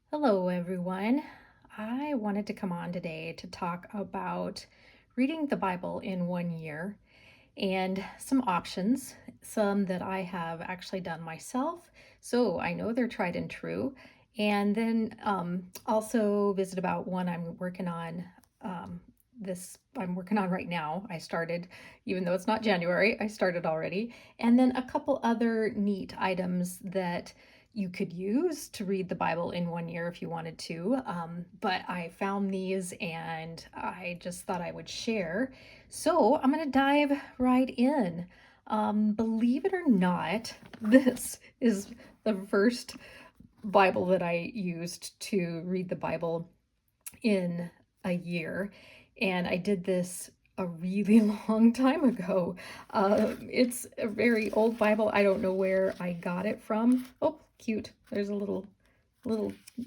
Hello, everyone. I wanted to come on today to talk about reading the Bible in 1 year and some options, some that I have actually done myself. So I know they're tried and true. And then also visit about one I'm working on. Um, I'm working on right now. I started, even though it's not January, I started already. And then a couple other neat items that you could use to read the Bible in 1 year if you wanted to. But I found these and I just thought I would share. So I'm going to dive right in. Believe it or not, this is the first Bible that I used to read the Bible in a year. And I did this a really long time ago. It's a very old Bible. I don't know where I got it from. Oh, cute. There's a little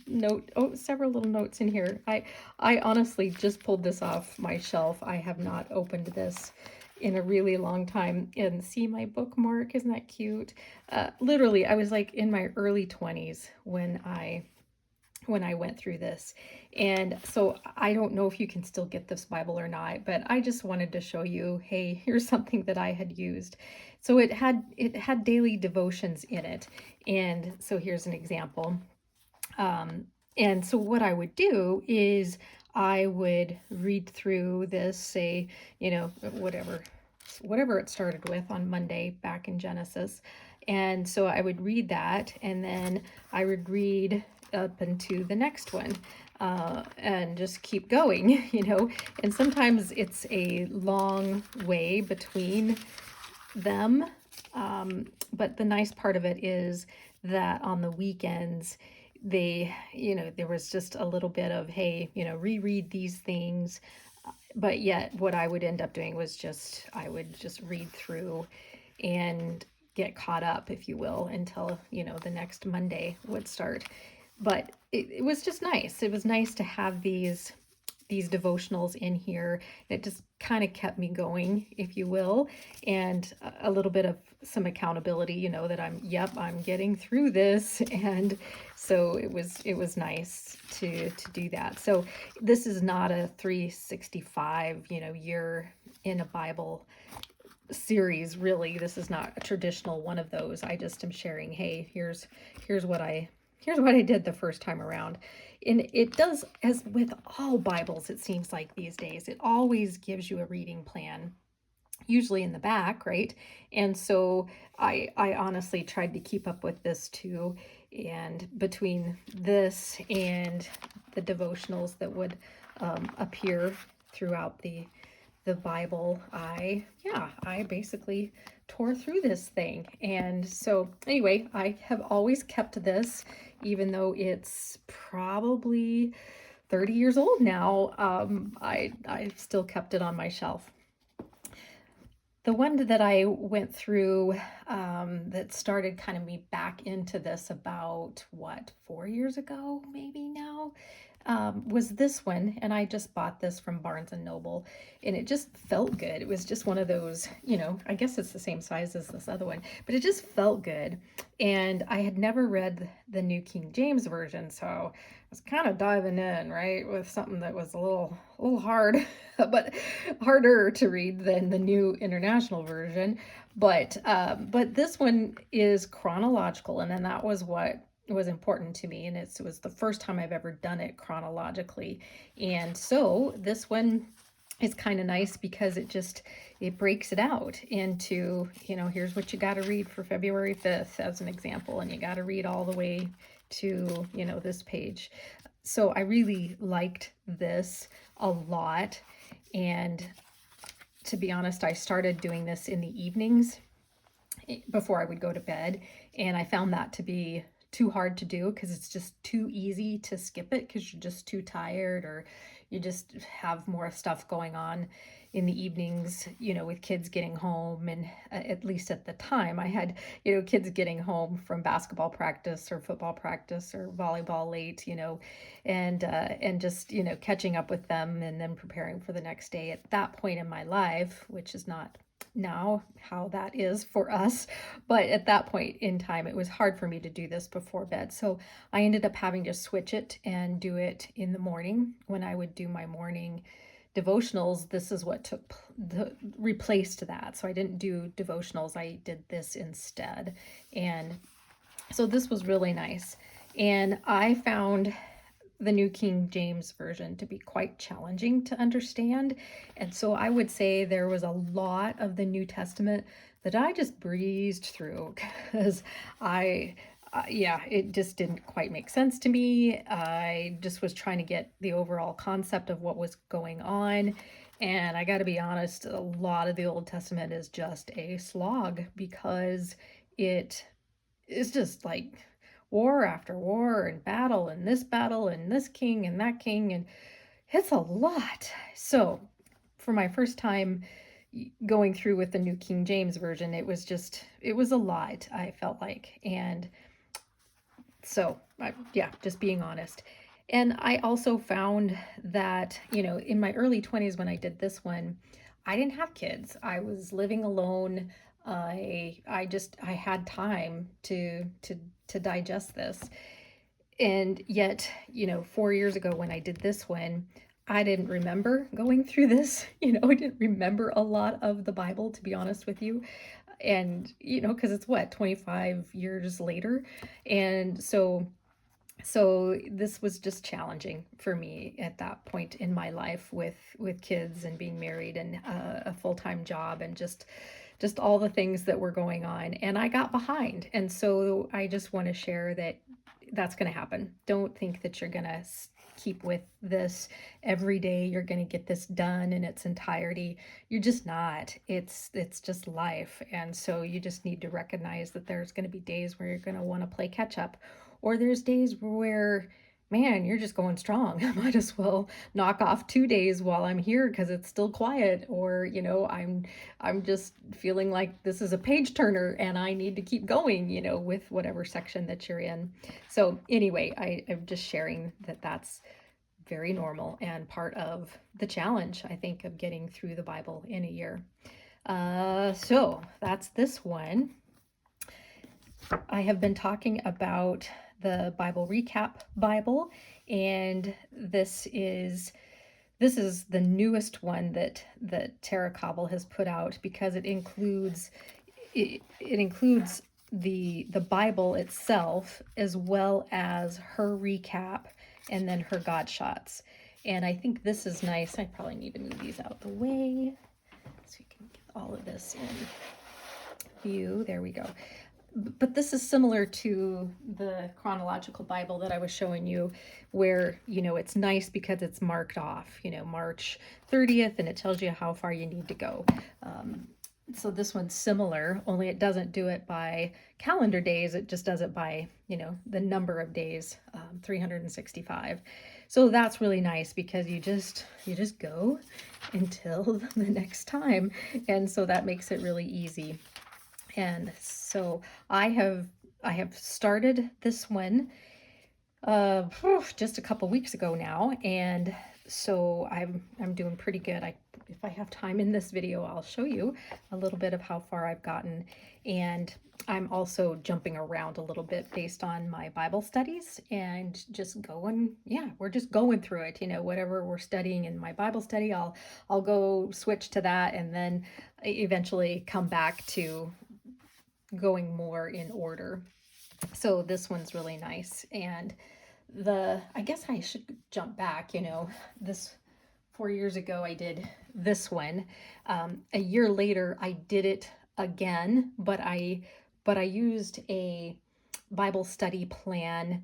note. Oh, several little notes in here. I honestly just pulled this off my shelf. I have not opened this in a really long time. And see my bookmark, isn't that cute? Literally, I was like in my early 20s when I went through this. And so I don't know if you can still get this Bible or not, but I just wanted to show you, hey, here's something that I had used. So it had daily devotions in it. And so here's an example. And so what I would do is I would read through this, say, whatever it started with on Monday back in Genesis. And so I would read that, and then I would read up into the next one, and just keep going, And sometimes it's a long way between them. But the nice part of it is that on the weekends, there was just a little bit of, hey, reread these things. But yet, what I would end up doing was I would just read through and get caught up, if you will, until, the next Monday would start. But it was just nice. It was nice to have these devotionals in here. It just kind of kept me going, if you will, and a little bit of some accountability, that I'm getting through this. And so it was nice to do that. So this is not a 365, year in a Bible series, really. This is not a traditional one of those. I just am sharing, hey, here's what I did the first time around. And it does, as with all Bibles, it seems like these days, it always gives you a reading plan, usually in the back, right? And so I honestly tried to keep up with this too. And between this and the devotionals that would appear throughout the Bible, I basically tore through this thing. And so anyway, I have always kept this, even though it's probably 30 years old now. I still kept it on my shelf. The one that I went through, that started kind of me back into this about 4 years ago, maybe now, was this one. And I just bought this from Barnes and Noble, and it just felt good. It was just one of those, I guess it's the same size as this other one, but it just felt good. And I had never read the New King James Version, so I was kind of diving in, right, with something that was a little hard, but harder to read than the New International Version. But this one is chronological, and then that was what was important to me, and it was the first time I've ever done it chronologically. And so this one is kind of nice because it breaks it out into, here's what you got to read for February 5th as an example, and you got to read all the way to, this page. So I really liked this a lot. And to be honest, I started doing this in the evenings before I would go to bed, and I found that to be too hard to do because it's just too easy to skip it because you're just too tired, or you just have more stuff going on in the evenings, with kids getting home. And at least at the time I had, kids getting home from basketball practice or football practice or volleyball late, and just, catching up with them and then preparing for the next day at that point in my life, which is not now how that is for us. But at that point in time, it was hard for me to do this before bed. So I ended up having to switch it and do it in the morning when I would do my morning devotionals. This is what replaced that. So I didn't do devotionals, I did this instead. And so this was really nice. And I found the New King James Version to be quite challenging to understand. And so I would say there was a lot of the New Testament that I just breezed through because it just didn't quite make sense to me. I just was trying to get the overall concept of what was going on. And I got to be honest, a lot of the Old Testament is just a slog because it is just like war after war and battle and this king and that king, and it's a lot. So for my first time going through with the New King James Version, it was a lot, I felt like. And so just being honest. And I also found that, in my early 20s when I did this one, I didn't have kids. I was living alone. I had time to digest this. And yet, 4 years ago when I did this one, I didn't remember going through this. I didn't remember a lot of the Bible, to be honest with you. And, because it's 25 years later. And so this was just challenging for me at that point in my life with kids and being married and a full-time job and just all the things that were going on, and I got behind. And so I just want to share that that's going to happen. Don't think that you're going to keep with this every day. You're going to get this done in its entirety. You're just not. It's just life. And so you just need to recognize that there's going to be days where you're going to want to play catch up, or there's days where, man, you're just going strong. I might as well knock off 2 days while I'm here because it's still quiet. Or, I'm just feeling like this is a page turner and I need to keep going, with whatever section that you're in. So anyway, I'm just sharing that that's very normal and part of the challenge, I think, of getting through the Bible in a year. So that's this one. I have been talking about the Bible Recap Bible, and this is the newest one that Tara Cobble has put out, because it includes the Bible itself as well as her recap and then her God shots. And I think this is nice. I probably need to move these out of the way so you can get all of this in view. There we go. But this is similar to the Chronological Bible that I was showing you, where, it's nice because it's marked off, March 30th, and it tells you how far you need to go. So this one's similar, only it doesn't do it by calendar days. It just does it by, the number of days, 365. So that's really nice because you just go until the next time. And so that makes it really easy. And so I have started this one just a couple weeks ago now, and so I'm doing pretty good. If I have time in this video, I'll show you a little bit of how far I've gotten, and I'm also jumping around a little bit based on my Bible studies and just going, we're just going through it, whatever we're studying in my Bible study, I'll go switch to that and then eventually come back to going more in order. So this one's really nice. And I guess I should jump back, this 4 years ago I did this one. A year later I did it again, but I used a Bible study plan.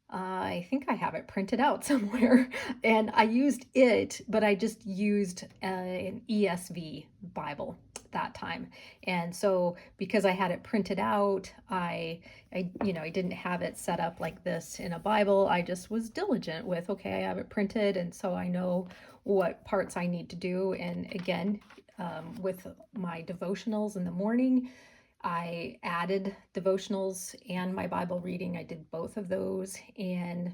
I think I have it printed out somewhere, and I used it, but I just used an ESV Bible that time. And so because I had it printed out, I didn't have it set up like this in a Bible. I just was diligent with, okay, I have it printed, and so I know what parts I need to do. And again, with my devotionals in the morning, I added devotionals and my Bible reading. I did both of those and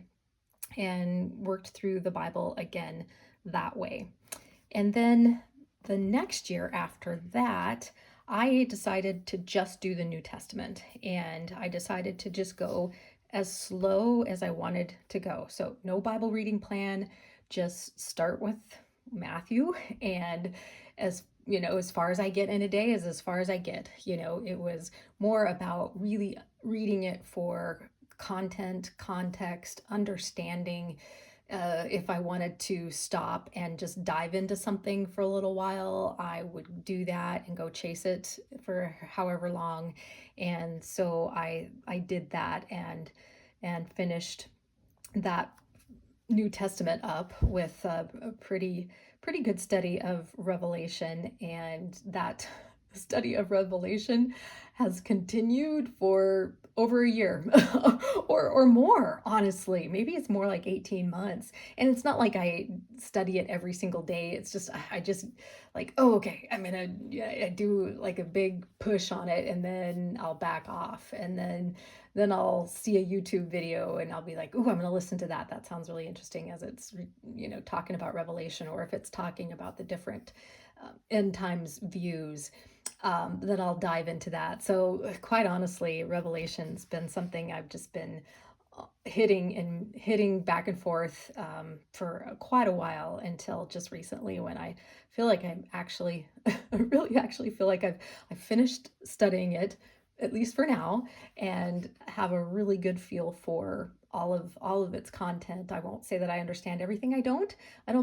worked through the Bible again that way. And then the next year after that, I decided to just do the New Testament, and I decided to just go as slow as I wanted to go. So, no Bible reading plan, just start with Matthew, and as far as I get in a day is as far as I get. It was more about really reading it for content, context, understanding. If I wanted to stop and just dive into something for a little while, I would do that and go chase it for however long. And so I did that and finished that New Testament up with a pretty good study of Revelation, and that study of Revelation has continued for over a year or more, honestly. Maybe it's more like 18 months. And it's not like I study it every single day. It's just I just like, oh, okay, I do like a big push on it, and then I'll back off, and then I'll see a YouTube video and I'll be like, "Ooh, I'm going to listen to that. That sounds really interesting," as it's talking about Revelation, or if it's talking about the different end times views. Then I'll dive into that. So quite honestly, Revelation's been something I've just been hitting back and forth for quite a while, until just recently, when I feel like I'm actually I really actually feel like I've finished studying it, at least for now, and have a really good feel for all of its content. I won't say that I understand everything. I don't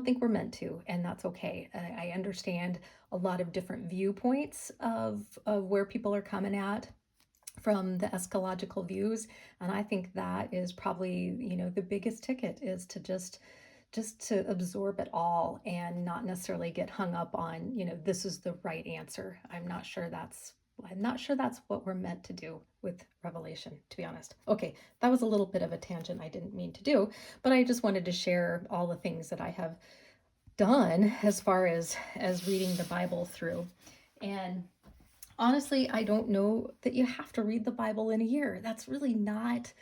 think we're meant to, and that's okay. I understand a lot of different viewpoints of where people are coming at from the eschatological views, and I think that is probably the biggest ticket, is to just to absorb it all and not necessarily get hung up on this is the right answer. I'm not sure that's what we're meant to do with Revelation, to be honest. Okay, that was a little bit of a tangent I didn't mean to do, but I just wanted to share all the things that I have done as far as reading the Bible through. And honestly, I don't know that you have to read the Bible in a year. That's really not,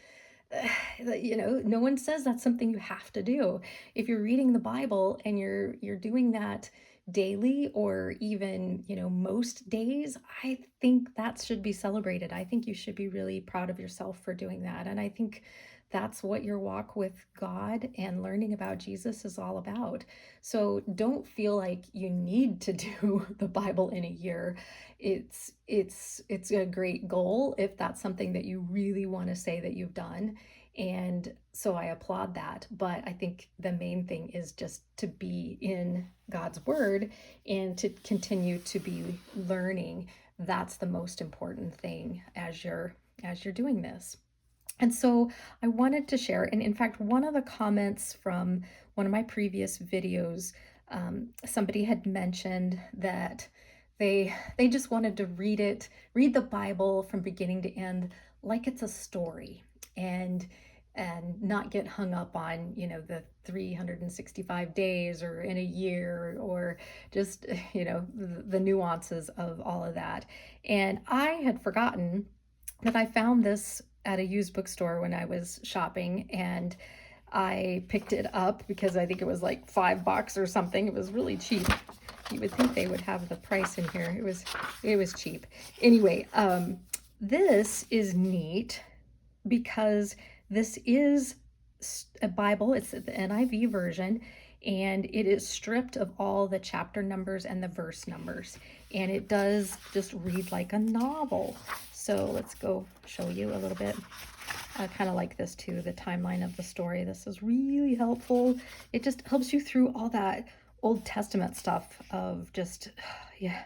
no one says that's something you have to do. If you're reading the Bible and you're doing that daily, or even most days, I think that should be celebrated. I think you should be really proud of yourself for doing that, and I think that's what your walk with God and learning about Jesus is all about. So don't feel like you need to do the Bible in a year. It's a great goal if that's something that you really want to say that you've done. And so I applaud that. But I think the main thing is just to be in God's word and to continue to be learning. That's the most important thing as you're doing this. And so I wanted to share, and in fact, one of the comments from one of my previous videos, somebody had mentioned that they just wanted to read the Bible from beginning to end like it's a story, and not get hung up on the 365 days or in a year, or just the nuances of all of that. And I had forgotten that I found this at a used bookstore when I was shopping, and I picked it up because I think it was like $5 or something. It was really cheap. You would think they would have the price in here. It was cheap. Anyway, this is neat because this is a Bible. It's the NIV version, and it is stripped of all the chapter numbers and the verse numbers, and it does just read like a novel. So let's go show you a little bit. I kind of like this too, the timeline of the story. This is really helpful. It just helps you through all that Old Testament stuff of just, yeah,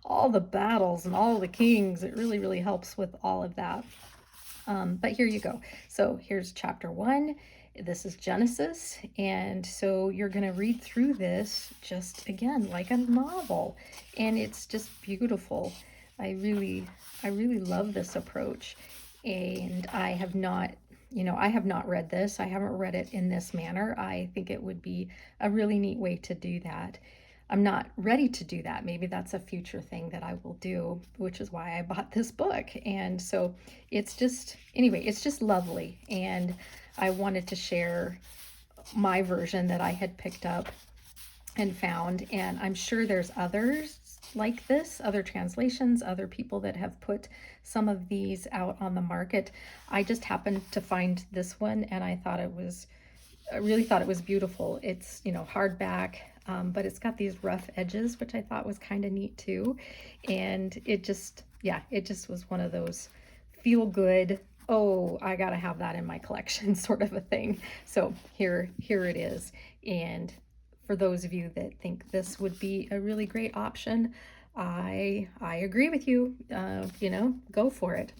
all the battles and all the kings. It really, really helps with all of that. But here you go. So here's chapter 1. This is Genesis. And so you're going to read through this just, again, like a novel. And it's just beautiful. I really love this approach. And I have not read this. I haven't read it in this manner. I think it would be a really neat way to do that. I'm not ready to do that. Maybe that's a future thing that I will do, which is why I bought this book. And so it's just lovely. And I wanted to share my version that I had picked up. and found, and I'm sure there's others like this, other translations, other people that have put some of these out on the market. I just happened to find this one, and I really thought it was beautiful. It's, hardback, but it's got these rough edges, which I thought was kind of neat too. And it just was one of those feel good, oh, I gotta have that in my collection sort of a thing. So here it is. And for those of you that think this would be a really great option, I agree with you. Go for it.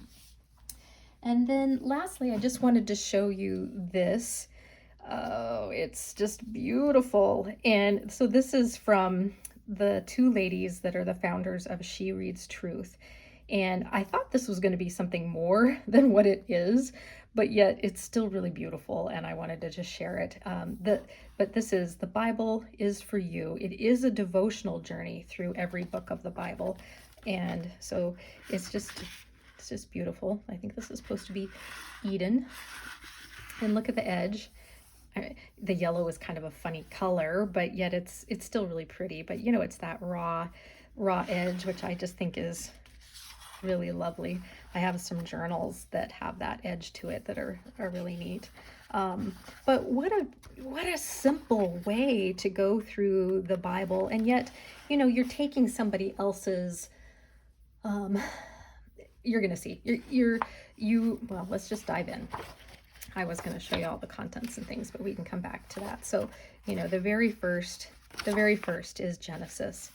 And then lastly, I just wanted to show you this. Oh, it's just beautiful. And so this is from the two ladies that are the founders of She Reads Truth. And I thought this was going to be something more than what it is, but yet it's still really beautiful, and I wanted to just share it. But this is The Bible is for You. It is a devotional journey through every book of the Bible. And so it's just beautiful. I think this is supposed to be Eden. And look at the edge. The yellow is kind of a funny color, but yet it's still really pretty. But it's that raw edge, which I just think is really lovely. I have some journals that have that edge to it that are really neat. But what a simple way to go through the Bible, and yet you're taking somebody else's. You're gonna see. Well, let's just dive in. I was going to show you all the contents and things, but we can come back to that. So, the very first is Genesis.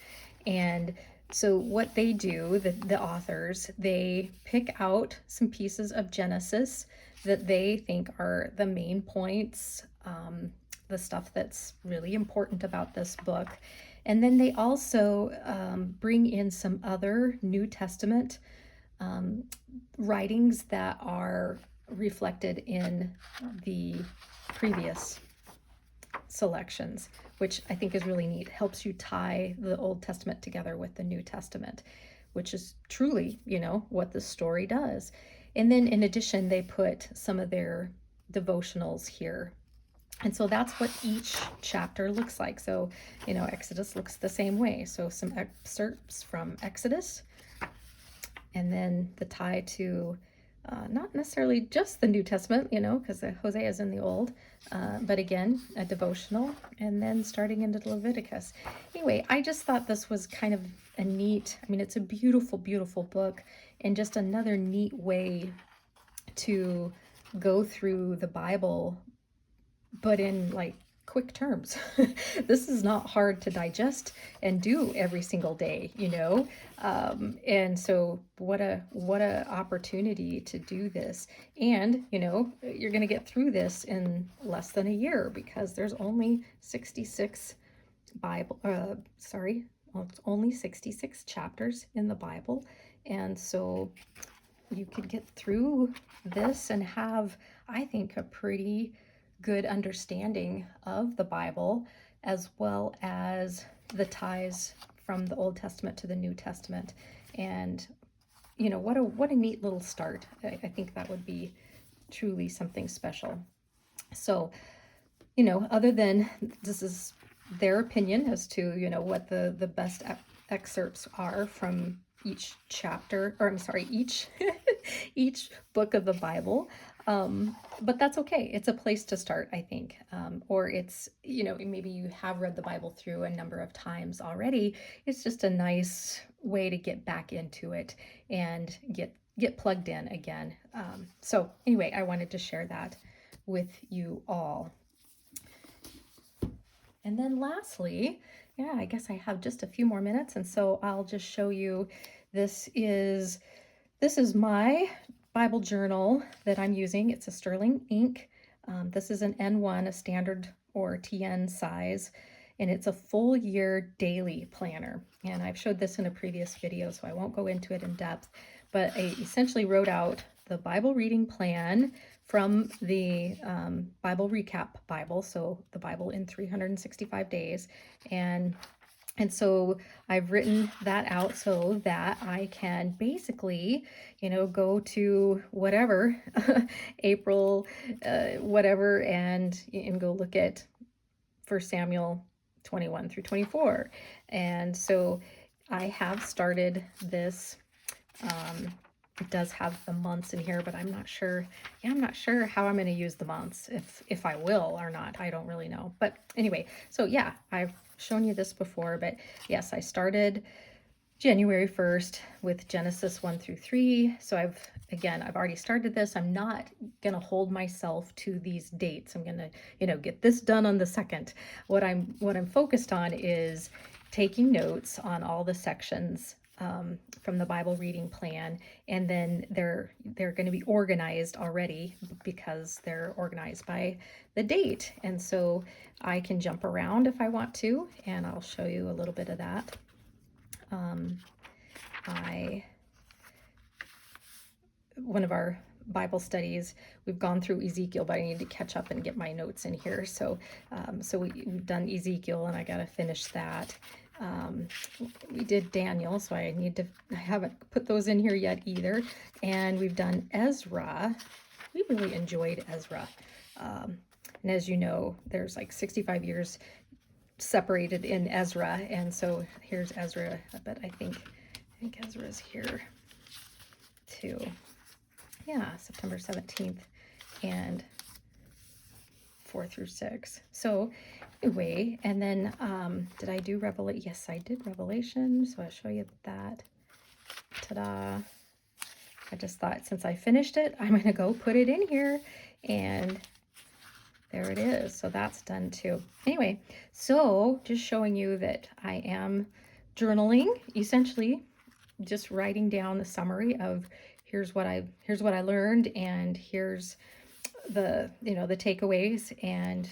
And so what they do, the authors, they pick out some pieces of Genesis that they think are the main points, the stuff that's really important about this book. And then they also bring in some other New Testament writings that are reflected in the previous selections, which I think is really neat. It helps you tie the Old Testament together with the New Testament, which is truly, what the story does. And then in addition, they put some of their devotionals here. And so that's what each chapter looks like. So, Exodus looks the same way. So some excerpts from Exodus, and then the tie to not necessarily just the New Testament, because Hosea is in the Old, but again, a devotional, and then starting into Leviticus. Anyway, I just thought this was kind of a neat, it's a beautiful, beautiful book, and just another neat way to go through the Bible, but in quick terms. This is not hard to digest and do every single day, and so what a opportunity to do this. And you're going to get through this in less than a year, because there's only 66 it's only 66 chapters in the Bible. And so you could get through this and have, I think, a pretty good understanding of the Bible, as well as the ties from the Old Testament to the New Testament. And what a neat little start. I think that would be truly something special. So other than this is their opinion as to what the best excerpts are from each chapter, or each book of the Bible. But that's okay. It's a place to start, I think. Or it's, maybe you have read the Bible through a number of times already. It's just a nice way to get back into it and get plugged in again. So anyway, I wanted to share that with you all. And then lastly, I guess I have just a few more minutes, and so I'll just show you, this is my Bible journal that I'm using. It's a sterling ink. This is an N1, a standard or TN size, and it's a full year daily planner. And I've showed this in a previous video, so I won't go into it in depth, but I essentially wrote out the Bible reading plan from the Bible Recap Bible, so the Bible in 365 days. And so I've written that out so that I can basically, go to whatever, April, whatever, and go look at 1 Samuel 21 through 24. And so I have started this. It does have the months in here, but I'm not sure. Yeah, I'm not sure how I'm going to use the months, if I will or not. I don't really know. But anyway, so yeah, I've shown you this before, but yes, I started January 1st with Genesis 1 through 3. So I've already started this. I'm not going to hold myself to these dates. I'm going to, get this done on the 2nd. What I'm focused on is taking notes on all the sections from the Bible reading plan, and then they're going to be organized already because they're organized by the date. And so I can jump around if I want to, and I'll show you a little bit of that. One of our Bible studies, we've gone through Ezekiel, but I need to catch up and get my notes in here. So we've done Ezekiel, and I got to finish that. We did Daniel, so I haven't put those in here yet either. And we've done Ezra. We really enjoyed Ezra. And as you know, there's like 65 years separated in Ezra, and so here's Ezra, but I think Ezra's here too. Yeah, September 17th and 4 through 6. So anyway, and then did I do Revelation? Yes, I did Revelation, so I'll show you that. Ta-da. I just thought since I finished it, I'm going to go put it in here, and there it is. So that's done too. Anyway, so just showing you that I am journaling, essentially just writing down the summary of here's what I learned, and here's the the takeaways. And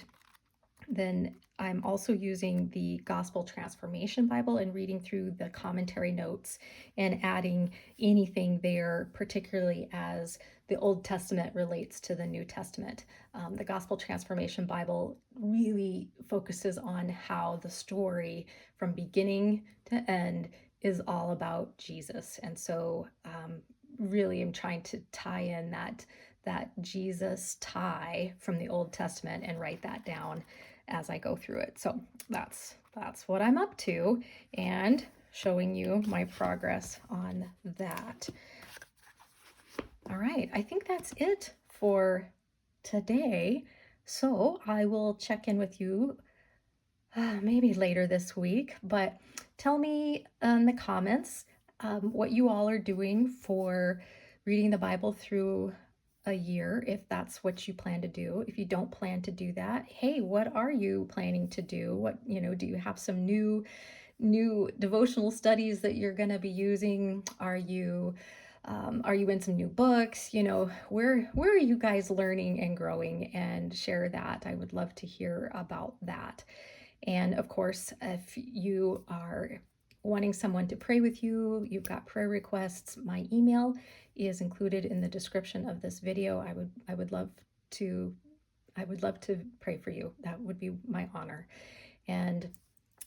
then I'm also using the Gospel Transformation Bible and reading through the commentary notes and adding anything there, particularly as the Old Testament relates to the New Testament. The Gospel Transformation Bible really focuses on how the story from beginning to end is all about Jesus. And so really I'm trying to tie in that Jesus tie from the Old Testament and write that down as I go through it. So that's what I'm up to, and showing you my progress on that. All right, I think that's it for today. So I will check in with you maybe later this week, but tell me in the comments what you all are doing for reading the Bible through a year, if that's what you plan to do. If you don't plan to do that, hey, what are you planning to do? What, do you have some new devotional studies that you're going to be using? Are you in some new books? Where are you guys learning and growing? And share that. I would love to hear about that. And of course, if you are wanting someone to pray with you, you've got prayer requests, my email is included in the description of this video. I would love to pray for you. That would be my honor. And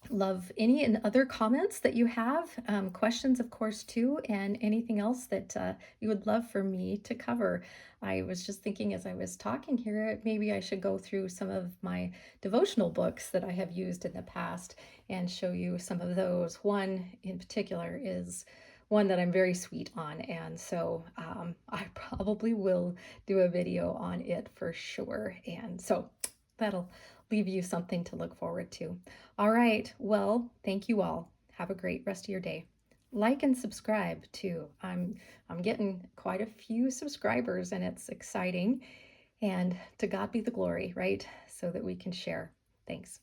love any and other comments that you have, questions, of course, too, and anything else that you would love for me to cover. I was just thinking as I was talking here, maybe I should go through some of my devotional books that I have used in the past and show you some of those. One in particular is one that I'm very sweet on, and so I probably will do a video on it for sure. And so that'll leave you something to look forward to. All right, well, thank you all. Have a great rest of your day. Like and subscribe too. I'm getting quite a few subscribers, and it's exciting. And to God be the glory, right? So that we can share. Thanks.